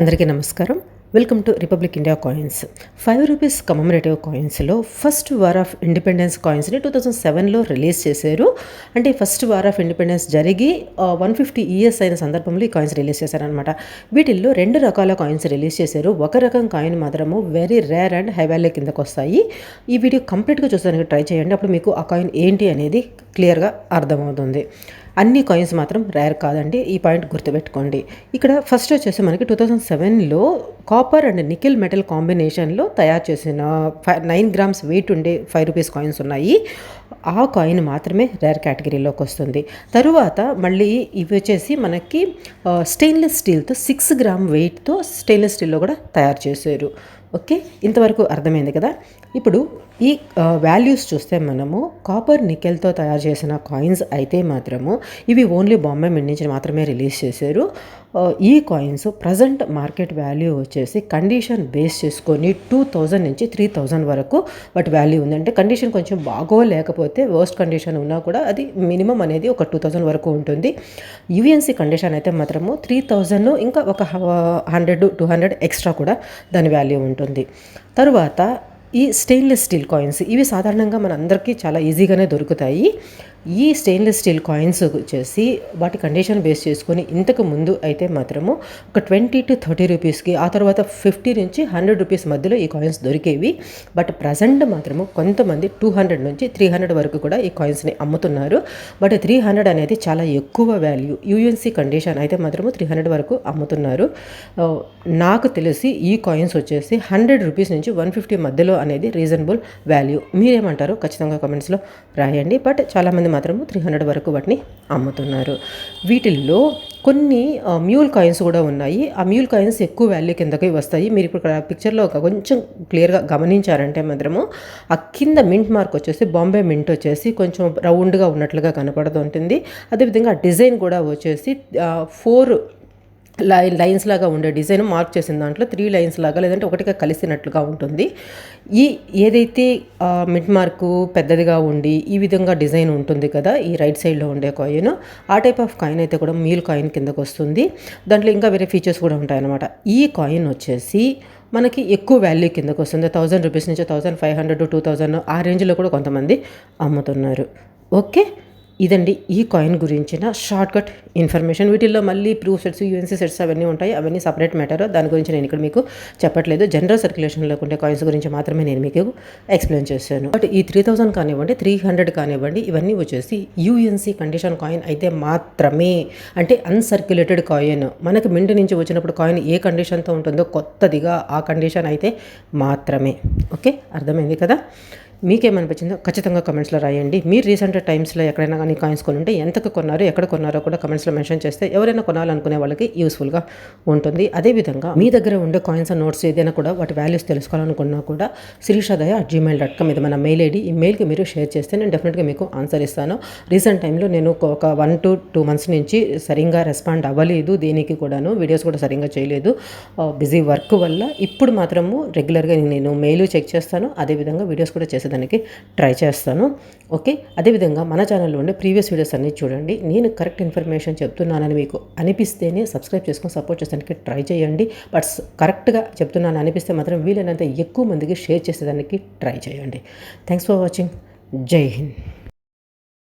అందరికీ నమస్కారం. Welcome to Republic India coins. 5 rupees commemorative కాయిన్స్‌లో ఫస్ట్ వార్ ఆఫ్ ఇండిపెండెన్స్ కాయిన్స్‌ని 2007లో రిలీజ్ చేశారు. అంటే ఫస్ట్ వార్ ఆఫ్ ఇండిపెండెన్స్ జరిగి 150 ఇయర్స్ అయిన సందర్భంలో ఈ కాయిన్స్ రిలీజ్ చేశారనమాట. వీటిల్లో 2 రకాల కాయిన్స్ రిలీజ్ చేశారు. ఒక రకం కాయిన్ మాత్రము very rare and high value కిందకొస్తాయి. ఈ వీడియో కంప్లీట్‌గా చూడడానికి ట్రై చేయండి. అప్పుడు మీకు ఆ కాయిన్ ఏంటి అనేది క్లియర్‌గా అర్థమవుతుంది. అన్ని కాయిన్స్ మాత్రం రేర్ కాదండి. ఈ పాయింట్ గుర్తుపెట్టుకోండి. ఇక్కడ ఫస్ట్ వచ్చేసి మనకి 2007లో కాపర్ అండ్ నికెల్ మెటల్ కాంబినేషన్లో తయారు చేసిన 9 గ్రామ్స్ వెయిట్ ఉండే 5 రూపీస్ కాయిన్స్ ఉన్నాయి. ఆ కాయిన్ మాత్రమే రేర్ కేటగిరీలోకి వస్తుంది. తరువాత మళ్ళీ ఇవి వచ్చేసి మనకి స్టెయిన్లెస్ స్టీల్తో 6 గ్రామ్ వెయిట్తో స్టెయిన్లెస్ స్టీల్లో కూడా తయారు చేశారు. ఓకే, ఇంతవరకు అర్థమైంది కదా. ఇప్పుడు ఈ వాల్యూస్ చూస్తే మనము కాపర్ నికెల్తో తయారు చేసిన కాయిన్స్ అయితే మాత్రము ఇవి ఓన్లీ బాంబే మింట్ నుంచి మాత్రమే రిలీజ్ చేశారు. ఈ కాయిన్స్ ప్రజెంట్ మార్కెట్ వాల్యూ వచ్చేసి కండిషన్ బేస్ చేసుకొని 2000 నుంచి 3000 వరకు వాటి వాల్యూ ఉంది. అంటే కండిషన్ కొంచెం బాగోలేకపోతే వర్స్ట్ కండిషన్ ఉన్నా కూడా అది మినిమం అనేది ఒక 2000 వరకు ఉంటుంది. యూఎన్సీ కండిషన్ అయితే మాత్రము 3000 ఇంకా ఒక 100-200 ఎక్స్ట్రా కూడా దాని వాల్యూ ఉంటుంది. తరువాత ఈ స్టెయిన్లెస్ స్టీల్ కాయిన్స్ ఇవి సాధారణంగా మన అందరికీ చాలా ఈజీగానే దొరుకుతాయి. ఈ స్టెయిన్లెస్ స్టీల్ కాయిన్స్ వచ్చేసి వాటి కండిషన్ బేస్ చేసుకొని ఇంతకు ముందు అయితే మాత్రము ఒక 20-30 రూపీస్కి, ఆ తర్వాత 50 నుంచి 100 రూపీస్ మధ్యలో ఈ కాయిన్స్ దొరికేవి. బట్ ప్రజెంట్ మాత్రము కొంతమంది 200 నుంచి 300 వరకు కూడా ఈ కాయిన్స్ని అమ్ముతున్నారు. బట్ 300 అనేది చాలా ఎక్కువ వాల్యూ. యూఎన్సీ కండిషన్ అయితే మాత్రము 300 వరకు అమ్ముతున్నారు. నాకు తెలిసి ఈ కాయిన్స్ వచ్చేసి 100 రూపీస్ నుంచి 150 మధ్యలో అనేది రీజనబుల్ వాల్యూ. మీరేమంటారో ఖచ్చితంగా కామెంట్స్లో రాయండి. బట్ చాలామంది మాత్రము 300 వరకు వాటిని అమ్ముతున్నారు. వీటిల్లో కొన్ని మ్యూల్ కాయిన్స్ కూడా ఉన్నాయి. ఆ మ్యూల్ కాయిన్స్ ఎక్కువ వాల్యూ కిందకి వస్తాయి. మీరు ఇప్పుడు పిక్చర్లో కొంచెం క్లియర్గా గమనించారంటే మాత్రము ఆ కింద మింట్ మార్క్ వచ్చేసి బాంబే మింట్ వచ్చేసి కొంచెం రౌండ్గా ఉన్నట్లుగా కనపడుతుంటుంది. అదేవిధంగా డిజైన్ కూడా వచ్చేసి 4 లైన్స్ లాగా ఉండే డిజైన్ మార్క్ చేసిన దాంట్లో 3 లైన్స్ లాగా లేదంటే ఒకటిగా కలిసినట్లుగా ఉంటుంది. ఈ ఏదైతే మిడ్ మార్కు పెద్దదిగా ఉండి ఈ విధంగా డిజైన్ ఉంటుంది కదా, ఈ రైట్ సైడ్లో ఉండే కాయిన్, ఆ టైప్ ఆఫ్ కాయిన్ అయితే కూడా మీల్ కాయిన్ కిందకు వస్తుంది. దాంట్లో ఇంకా వేరే ఫీచర్స్ కూడా ఉంటాయన్నమాట. ఈ కాయిన్ వచ్చేసి మనకి ఎక్కువ వాల్యూ కిందకు వస్తుంది. 1000 రూపీస్ నుంచి 1500-2000 ఆ రేంజ్లో కూడా కొంతమంది అమ్ముతున్నారు. ఓకే, ఇదండి ఈ కాయిన్ గురించిన షార్ట్కట్ ఇన్ఫర్మేషన్. వీటిల్లో మళ్ళీ ప్రూఫ్ సెట్స్, యూఎన్సీ సెట్స్ అవన్నీ ఉంటాయి. అవన్నీ సపరేట్ మ్యాటర్. దాని గురించి నేను ఇక్కడ మీకు చెప్పట్లేదు. జనరల్ సర్క్యులేషన్లో ఉండే కాయిన్స్ గురించి మాత్రమే నేను మీకు ఎక్స్ప్లెయిన్ చేశాను. బట్ ఈ 3000 కానివ్వండి, 300 కానివ్వండి, ఇవన్నీ వచ్చేసి యూఎన్సీ కండిషన్ కాయిన్ అయితే మాత్రమే. అంటే అన్సర్క్యులేటెడ్ కాయిన్. మనకి మింట్ నుంచి వచ్చినప్పుడు కాయిన్ ఏ కండిషన్తో ఉంటుందో కొత్తదిగా ఆ కండిషన్ అయితే మాత్రమే. ఓకే, అర్థమైంది కదా. మీకేమనిపించిందో ఖచ్చితంగా కమెంట్స్లో రాయండి. మీరు రీసెంట్ టైమ్స్లో ఎక్కడైనా కానీ కాయిన్స్ కొనుంటే ఎంతకు కొన్నారు, ఎక్కడ కొన్నారో కూడా కమెంట్స్లో మెన్షన్ చేస్తే ఎవరైనా కొనాలనుకునే వాళ్ళకి యూస్ఫుల్గా ఉంటుంది. అదేవిధంగా మీ దగ్గర ఉండే కాయిన్స్ అండ్ నోట్స్ ఏదైనా కూడా వాటి వాల్యూస్ తెలుసుకోవాలనుకున్నా కూడా sirishadaya@gmail.com ఇది మన మెయిల్ ఐడి. ఈ మెయిల్కి మీరు షేర్ చేస్తే నేను డెఫినెట్గా మీకు ఆన్సర్ ఇస్తాను. రీసెంట్ టైంలో నేను ఒక 1-2 మంత్స్ నుంచి సరిగ్గా రెస్పాండ్ అవ్వలేదు దేనికి కూడాను. వీడియోస్ కూడా సరిగ్గా చేయలేదు, బిజీ వర్క్ వల్ల. ఇప్పుడు మాత్రము రెగ్యులర్గా నేను మెయిల్ చెక్ చేస్తాను. అదేవిధంగా వీడియోస్ కూడా చేసేదానికి ట్రై చేస్తాను. ఓకే, అదేవిధంగా మన ఛానల్లో ఉండే ప్రీవియస్ వీడియోస్ అన్నీ చూడండి. నేను కరెక్ట్ ఇన్ఫర్మేషన్ చెప్తున్నానని మీకు అనిపిస్తేనే సబ్స్క్రైబ్ చేసుకొని సపోర్ట్ చేసేదానికి ట్రై చేయండి. బట్ కరెక్ట్గా చెప్తున్నాను అనిపిస్తే మాత్రం వీలైనంత ఎక్కువ మందికి షేర్ చేసేదానికి ట్రై చేయండి. Thanks for watching. జై హింద్.